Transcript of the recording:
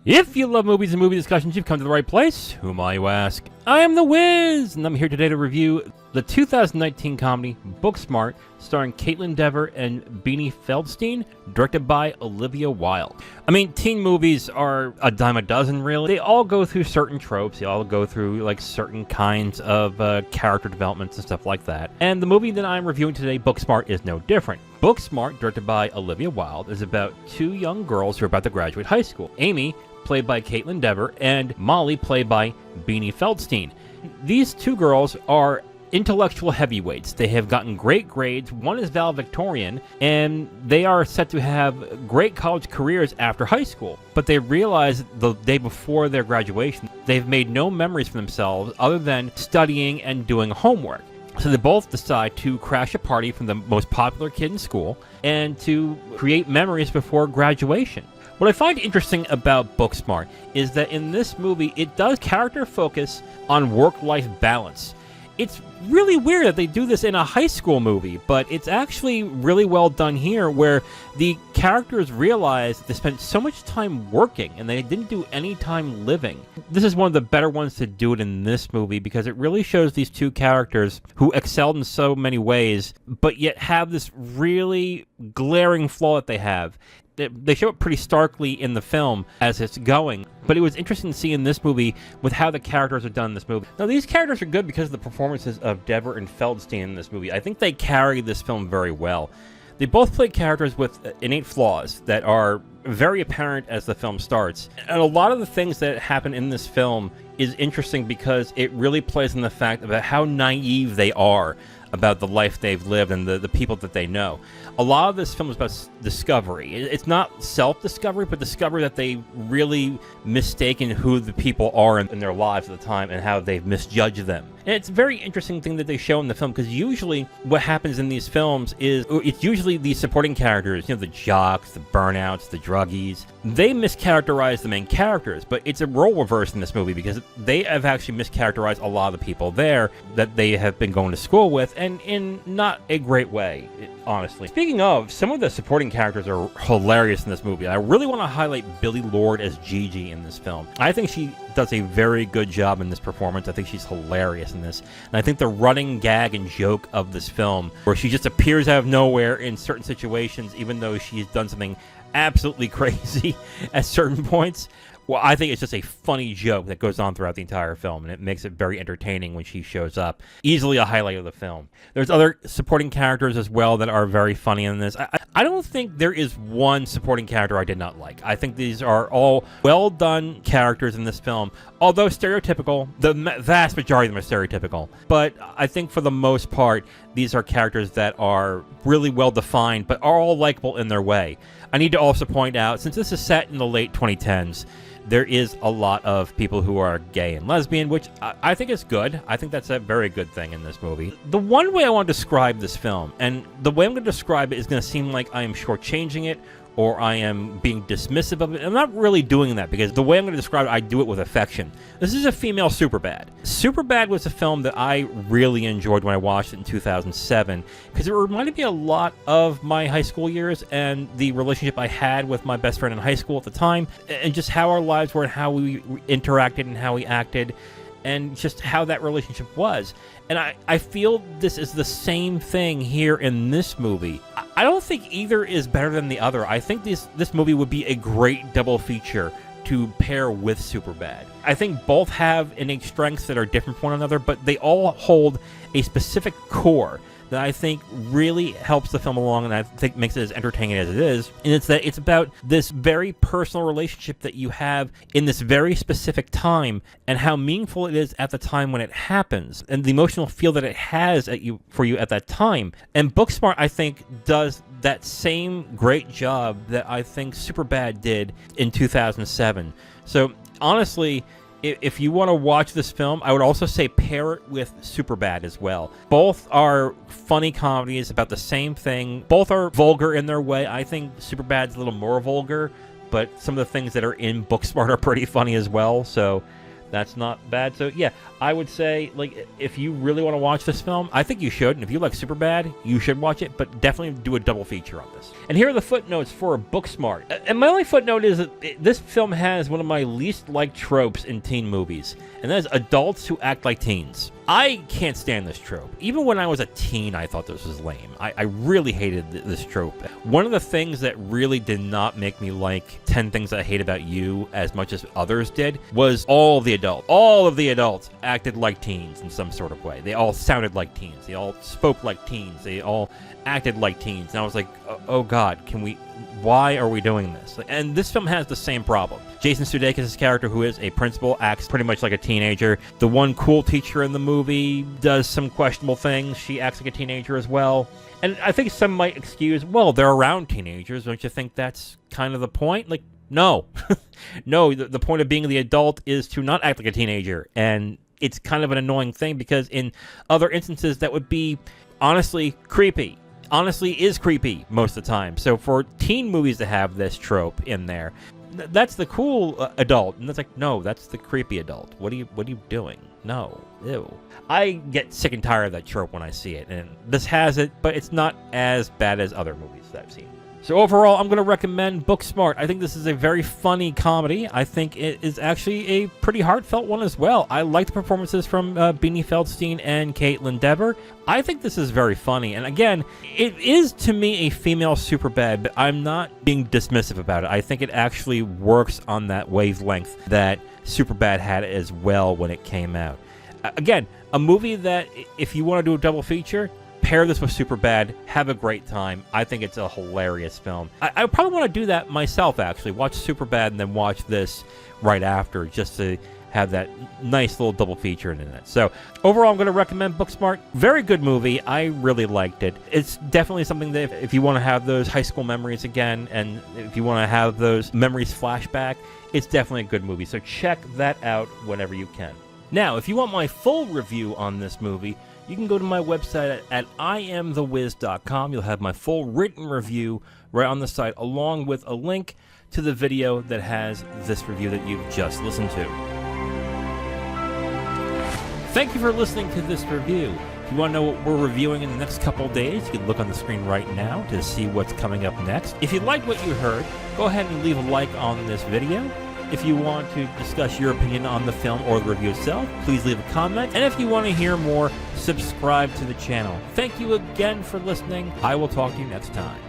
If you love movies and movie discussions, you've come to the right place. Who am I, you ask? I am the Wiz, and I'm here today to review the 2019 comedy Booksmart, starring Kaitlyn and Beanie Feldstein, directed by Olivia Wilde. I mean, teen movies are a dime a dozen, really. They all go through certain tropes. They all go through, like, certain kinds of character developments and stuff like that. And the movie that I'm reviewing today, Booksmart, is no different. Booksmart, directed by Olivia Wilde, is about two young girls who are about to graduate high school. Amy, played by Kaitlyn Dever, and Molly, played by Beanie Feldstein. These two girls are intellectual heavyweights. They have gotten great grades. One is valedictorian, and they are set to have great college careers after high school. But they realize the day before their graduation, they've made no memories for themselves other than studying and doing homework. So they both decide to crash a party from the most popular kid in school and to create memories before graduation. What I find interesting about Booksmart is that in this movie, it does character focus on work-life balance. It's really weird that they do this in a high school movie, but it's actually really well done here, where the characters realize they spent so much time working and they didn't do any time living. This is one of the better ones to do it in this movie, because it really shows these two characters who excelled in so many ways, but yet have this really glaring flaw that they have. They show it pretty starkly in the film as it's going, but it was interesting to see in this movie with how the characters are done in this movie. Now, these characters are good because of the performances of Dever and Feldstein in this movie. I think they carry this film very well. They both play characters with innate flaws that are very apparent as the film starts. And a lot of the things that happen in this film is interesting because it really plays on the fact about how naive they are about the life they've lived and the people that they know. A lot of this film is about discovery. It's not self-discovery, but discovery that they really mistaken who the people are in their lives at the time and how they've misjudged them. And it's a very interesting thing that they show in the film, because usually what happens in these films is it's usually these supporting characters, you know, the jocks, the burnouts, the druggies. They mischaracterize the main characters, but it's a role reverse in this movie because they have actually mischaracterized a lot of the people there that they have been going to school with, and in not a great way, honestly. Speaking of, some of the supporting characters are hilarious in this movie. I really want to highlight Billie Lourd as Gigi in this film. I think she does a very good job in this performance. I think she's hilarious in this. And I think the running gag and joke of this film, where she just appears out of nowhere in certain situations, even though she's done something absolutely crazy at certain points, well, I think it's just a funny joke that goes on throughout the entire film, and it makes it very entertaining when she shows up. Easily a highlight of the film. There's other supporting characters as well that are very funny in this. I don't think there is one supporting character I did not like. I think these are all well-done characters in this film, although stereotypical. The vast majority of them are stereotypical. But I think for the most part, these are characters that are really well-defined, but are all likable in their way. I need to also point out, since this is set in the late 2010s, there is a lot of people who are gay and lesbian, which I think is good. I think that's a very good thing in this movie. The one way I want to describe this film, and the way I'm going to describe it is going to seem like I am shortchanging it, or I am being dismissive of it. I'm not really doing that, because the way I'm going to describe it, I do it with affection. This is a female Superbad. Superbad was a film that I really enjoyed when I watched it in 2007, because it reminded me a lot of my high school years and the relationship I had with my best friend in high school at the time, and just how our lives were and how we interacted and how we acted, and just how that relationship was. And I feel this is the same thing here in this movie. I don't think either is better than the other. I think this movie would be a great double feature to pair with Superbad. I think both have innate strengths that are different from one another, but they all hold a specific core that I think really helps the film along, and I think makes it as entertaining as it is. And it's that it's about this very personal relationship that you have in this very specific time, and how meaningful it is at the time when it happens, and the emotional feel that it has for you at that time. And Booksmart, I think, does that same great job that I think Superbad did in 2007. So honestly, if you want to watch this film, I would also say pair it with Superbad as well. Both are funny comedies about the same thing. Both are vulgar in their way. I think Superbad's a little more vulgar, but some of the things that are in Booksmart are pretty funny as well. So That's not bad. So yeah, I would say, like, if you really want to watch this film, I think you should. And if you like Superbad, you should watch it, but definitely do a double feature on this. And here are the footnotes for Booksmart. And my only footnote is that this film has one of my least liked tropes in teen movies, and that is adults who act like teens. I can't stand this trope. Even when I was a teen, I thought this was lame. I really hated this trope. One of the things that really did not make me like 10 Things I Hate About You as much as others did was all of the adults acted like teens in some sort of way. They all sounded like teens. They all spoke like teens. They all acted like teens. And I was like, oh God, why are we doing this? And this film has the same problem. Jason Sudeikis' character, who is a principal, acts pretty much like a teenager. The one cool teacher in the movie does some questionable things. She acts like a teenager as well. And I think some might excuse, well, they're around teenagers. Don't you think that's kind of the point? Like, no. No, the point of being the adult is to not act like a teenager. And it's kind of an annoying thing because in other instances that would be honestly creepy. Honestly is creepy most of the time. So for teen movies to have this trope in there, that's the cool adult, and that's like, no, that's the creepy adult. What are you doing? No, ew. I get sick and tired of that trope when I see it, and this has it, but it's not as bad as other movies that I've seen. So overall, I'm going to recommend Booksmart. I think this is a very funny comedy. I think it is actually a pretty heartfelt one as well. I like the performances from Beanie Feldstein and Kaitlyn Dever. I think this is very funny. And again, it is to me a female Superbad, but I'm not being dismissive about it. I think it actually works on that wavelength that Superbad had as well when it came out. Again, a movie that if you want to do a double feature, pair this with Superbad, have a great time. I think it's a hilarious film. I probably want to do that myself, actually. Watch Superbad and then watch this right after, just to have that nice little double feature in it. So overall, I'm going to recommend Booksmart. Very good movie. I really liked it. It's definitely something that if you want to have those high school memories again, and if you want to have those memories flashback, it's definitely a good movie. So check that out whenever you can. Now, if you want my full review on this movie, you can go to my website at IamTheWiz.com. You'll have my full written review right on the site, along with a link to the video that has this review that you've just listened to. Thank you for listening to this review. If you want to know what we're reviewing in the next couple of days, you can look on the screen right now to see what's coming up next. If you liked what you heard, go ahead and leave a like on this video. If you want to discuss your opinion on the film or the review itself, please leave a comment. And if you want to hear more, subscribe to the channel. Thank you again for listening. I will talk to you next time.